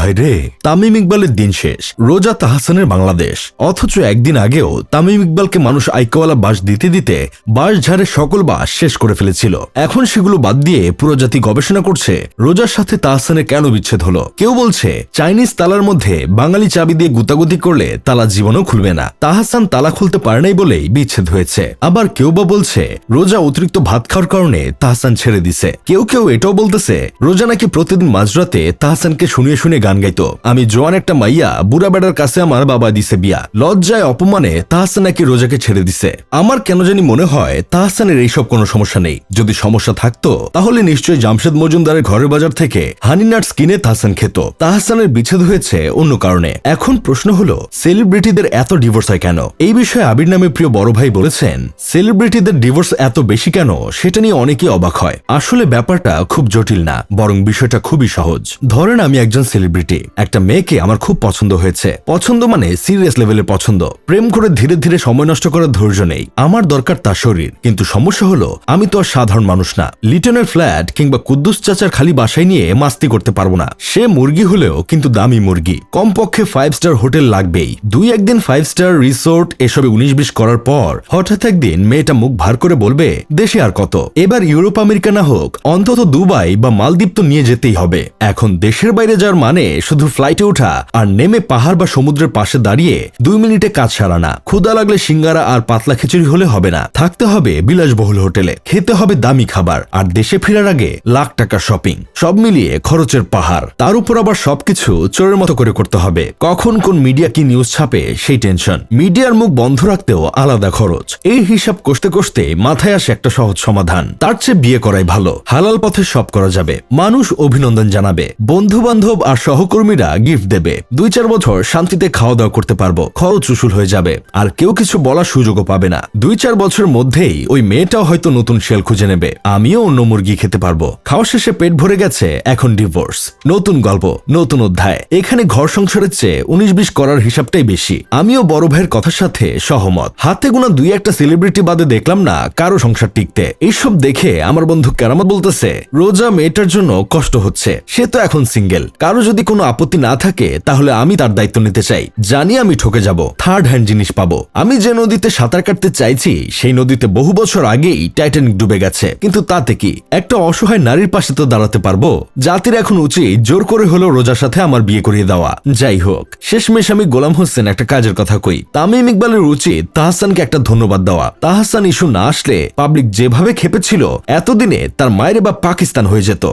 ভাই রে, তামিম ইকবালের দিন শেষ, রোজা তাহসানের বাংলাদেশ। অথচ একদিন আগেও তামিম ইকবালকে মানুষ আইকাওয়ালা বাস দিতে দিতে বাস ঝাড়ে সকল বাস শেষ করে ফেলেছিল। এখন সেগুলো বাদ দিয়ে পুরো জাতি গবেষণা করছে রোজার সাথে তাহসানের কেন বিচ্ছেদ হলো। কেউ বলছে চাইনিজ তালার মধ্যে বাঙালি চাবি দিয়ে গুতাগুতি করলে তালা জীবনও খুলবে না, তাহসান তালা খুলতে পারে নাই বলেই বিচ্ছেদ হয়েছে। আবার কেউ বা বলছে রোজা অতিরিক্ত ভাত খাওয়ার কারণে তাহসান ছেড়ে দিছে। কেউ কেউ এটাও বলতেছে রোজা নাকি প্রতিদিন মাঝরাতে তাহসানকে শুনিয়ে শুনে গান গাইতো, আমি জোয়ান একটা মাইয়া, বুড়া বেড়ার কাছে আমার বাবা দিছে বিয়া। লজ্জায় অপমানে তাহসান নাকি রোজাকে ছেড়ে দিছে। আমার কেন জানি মনে হয় তাহসানের এইসব কোনো সমস্যা নেই। যদি সমস্যা থাকতো তাহলে নিশ্চয়ই জামশেদ মজুমদারের ঘরের বাজার থেকে হানি নাটস কিনে তাহসান খেত। তাহসানের বিচ্ছেদ হয়েছে অন্য কারণে। এখন প্রশ্ন হলো সেলিব্রিটিদের এত ডিভোর্স হয় কেন? এই বিষয়ে আবির নামে প্রিয় বড় ভাই বলেছেন, সেলিব্রিটিদের ডিভোর্স এত বেশি কেন সেটা নিয়ে অনেকেই অবাক হয়। আসলে ব্যাপারটা খুব জটিল না, বরং বিষয়টা খুবই সহজ। ধরেন আমি একজন সেলিব্রিটি, একটা মেয়েকে আমার খুব পছন্দ হয়েছে। পছন্দ মানে সিরিয়াস লেভেলের পছন্দ। প্রেম করে ধীরে ধীরে সময় নষ্ট করার ধৈর্য নেই। আমার দরকার তার শরীর। কিন্তু সমস্যা হলো আমি তো আর সাধারণ মানুষ না। লিটনের ফ্ল্যাট কিংবা কুদ্দুস চাচার খালি বাসায় নিয়ে মাস্তি করতে পারবো না। সে মুরগি হলেও কিন্তু দামি মুরগি, কমপক্ষে 5 স্টার হোটেল লাগবেই। দুই একদিন 5 স্টার রিসোর্ট এসবে 19-20 করার পর হঠাৎ একদিন মেয়েটা মুখ ভার করে বলবে দেশে আর কত, এবার ইউরোপ আমেরিকা না হোক অন্তত দুবাই বা মালদ্বীপ তো নিয়ে যেতেই হবে। এখন দেশের বাইরে যাওয়ার মানে শুধু ফ্লাইটে ওঠা আর নেমে পাহাড় বা সমুদ্রের পাশে দাঁড়িয়ে 2 মিনিটে কাজ সারা না। ক্ষুধা লাগলে সিঙ্গারা আর পাতলা খিচুড়ি হলে হবে না, থাকতে হবে বিলাসবহুল হোটেলে, খেতে হবে দামি খাবার, আর দেশে ফেরার আগে লাখ টাকা শপিং। সব মিলিয়ে খরচের পাহাড়। তার উপর আবার সবকিছু চোরের মতো করে করতে হবে। কখন কোন মিডিয়া কি নিউজ ছাপে সেই টেনশন। মিডিয়ার মুখ বন্ধ রাখতেও আলাদা খরচ। এই হিসাব কষতে কষতে মাথায় আসে একটা সহজ সমাধান, তার চেয়ে বিয়ে করাই ভালো। হালাল পথে সব করা যাবে, মানুষ অভিনন্দন জানাবে, বন্ধু বান্ধব আর সহকর্মীরা গিফট দেবে, 2-4 বছর শান্তিতে খাওয়া দাওয়া করতে পারবো, খরচ উসুল হয়ে যাবে, আর কেউ কিছু বলার সুযোগও পাবে না। 2-4 বছরের মধ্যেই ওই মেয়েটাও হয়তো নতুন শেল খুঁজে নেবে, আমিও অন্য মুরগি খেতে পারবো। খাওয়া শেষে পেট ভরে গেছে, এখন ডিভোর্স। নতুন গল্প, নতুন অধ্যায়। এখানে ঘর সংসারের চেয়ে 19-20 করার হিসাবটাই বেশি। আমিও বড় ভাইয়ের কথার সাথে সহমত। হাতে গোনা 2-1টা সেলিব্রিটি বাদে দেখলাম না কারো সংসার টিকতে। এইসব দেখে আমার বন্ধু কেরামত বলতেছে রোজা মেয়েটার জন্য কষ্ট হচ্ছে, সে তো এখন সিঙ্গেল। কারো যদি কোনো আপত্তি না থাকে তাহলে আমি তার দায়িত্ব নিতে চাই। জানি আমি ঠকে যাব, থার্ড হ্যান্ড জিনিস পাবো। আমি যে নদীতে সাঁতার কাটতে চাইছি সেই নদীতে বহু বছর আগেই টাইটানিক ডুবে গেছে, কিন্তু তাতে কি? একটা অসহায় নারীর পাশে তো দাঁড়াতে পারবো। জাতির এখন উচিত জোর করে হলো রোজার সাথে আমার বিয়ে করিয়ে দেওয়া। যাই হোক, শেষমেশ আমি গোলাম হোসেন একটা কাজের কথা কই, তামিম ইকবালের উচিত তাহসানকে একটা ধন্যবাদ দেওয়া। তাহসান ইস্যু না আসলে পাবলিক যেভাবে খেপেছিল এতদিনে তার মায়ের বা পাকিস্তান হয়ে যেত।